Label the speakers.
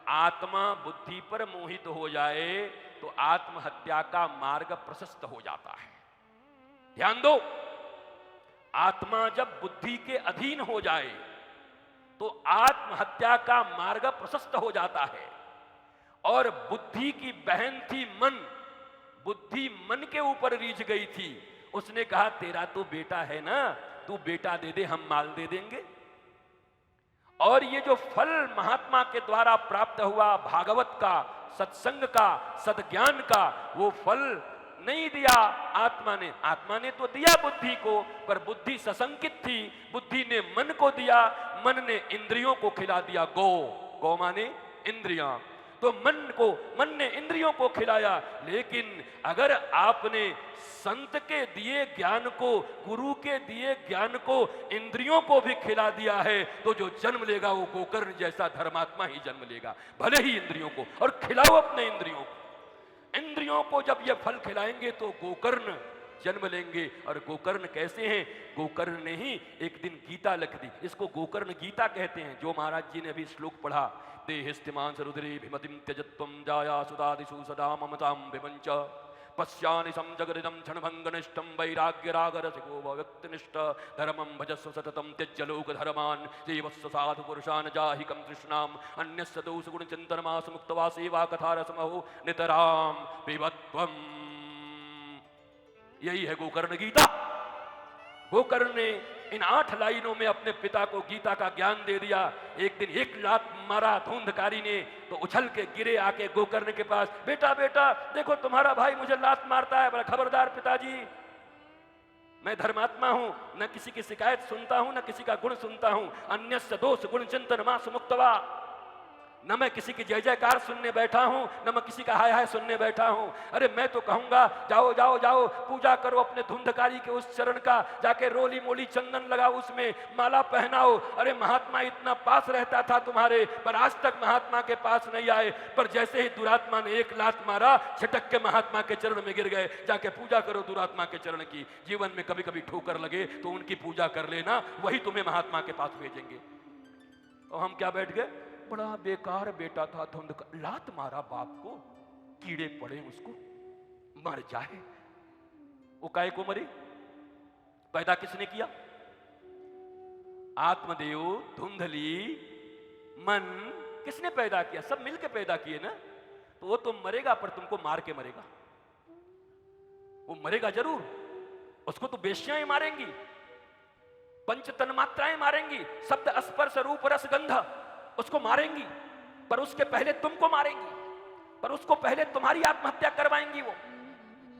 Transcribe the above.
Speaker 1: आत्मा बुद्धि पर मोहित हो जाए तो आत्महत्या का मार्ग प्रशस्त हो जाता है। ध्यान दो, आत्मा जब बुद्धि के अधीन हो जाए तो आत्महत्या का मार्ग प्रशस्त हो जाता है। और बुद्धि की बहन थी मन, बुद्धि मन के ऊपर रीझ गई थी। उसने कहा तेरा तो बेटा है ना, तू बेटा दे दे, हम माल दे देंगे। और ये जो फल महात्मा के द्वारा प्राप्त हुआ, भागवत का, सत्संग का, सद्ज्ञान का, वो फल नहीं दिया आत्मा ने। आत्मा ने तो दिया बुद्धि को, पर बुद्धि सशंकित थी। बुद्धि ने मन को दिया, मन ने इंद्रियों को खिला दिया। गौ माने इंद्रियां, तो मन ने इंद्रियों को खिलाया। लेकिन अगर आपने संत के दिए ज्ञान को, गुरु के दिए ज्ञान को इंद्रियों को भी खिला दिया है, तो जो जन्म लेगा वो गोकर्ण जैसा धर्मात्मा ही जन्म लेगा, भले ही इंद्रियों को। और खिलाओ अपने इंद्रियों को। इंद्रियों को जब ये फल खिलाएंगे तो गोकर्ण जन्म लेंगे। और गोकर्ण कैसे हैं? गोकर्ण ने ही एक दिन गीता लिख दी, इसको गोकर्ण गीता कहते हैं। जो महाराज जी ने अभी श्लोक पढ़ा, देहिस्तिमान सरुद्री भिमतिम त्यजत्वं जाया सुदादिषु सदा ममतां विमंच पश्यानि समजगरिदं क्षणभंगनिष्ठं वैराग्यरागरसिको व्यक्तिनिष्ठ धर्मं भजस्व सततं त्यज्य लोकधर्मान् सेवस्व साधु पुरुषान् जाहिकं तृष्णाम् अन्यस्य दोषगुणचिन्तनमास मुक्त्वा सेवा कथारसमहो नितरां पिबत्वम्। यही है गोकर्ण गीता। गोकर्ण ने इन 8 लाइनों में अपने पिता को गीता का ज्ञान दे दिया। एक दिन एक लात मारा धुंधकारी ने, तो उछल के गिरे आके गोकर्ण के पास, बेटा बेटा देखो तुम्हारा भाई मुझे लात मारता है। बोला खबरदार पिताजी, मैं धर्मात्मा हूं, न किसी की शिकायत सुनता हूं, न किसी का गुण सुनता हूं। अन्यस्य दोष गुण चिंतन मास मुक्तवा, न मैं किसी की जय जयकार सुनने बैठा हूं, न मैं किसी का हाय हाय सुनने बैठा हूं। अरे मैं तो कहूंगा जाओ जाओ जाओ, पूजा करो अपने धुंधकारी के उस चरण का, जाके रोली मोली चंदन लगाओ, उसमें माला पहनाओ। अरे महात्मा इतना पास रहता था तुम्हारे, पर आज तक महात्मा के पास नहीं आए। पर जैसे ही दुरात्मा ने एक लात मारा, झटक के महात्मा के चरण में गिर गए। जाके पूजा करो दुरात्मा के चरण की। जीवन में कभी कभी ठोकर लगे तो उनकी पूजा कर लेना, वही तुम्हें महात्मा के पास भेजेंगे। और हम क्या बैठ गए, बड़ा बेकार बेटा था, धुंध का लात मारा बाप को, कीड़े पड़े उसको, मर जाए। वो काय को मरे? पैदा किसने किया? आत्मदेव, धुंधली, मन, किसने पैदा किया? सब मिलके पैदा किए ना। तो वो तुम मरेगा, पर तुमको मार के मरेगा। वो मरेगा जरूर, उसको तो बेश्याएं मारेंगी, पंच तन्मात्राएं मारेंगी, शब्द स्पर्श रूप रस गंध उसको मारेंगी। पर उसके पहले तुमको मारेंगी, पर उसको पहले तुम्हारी आत्महत्या करवाएंगी वो।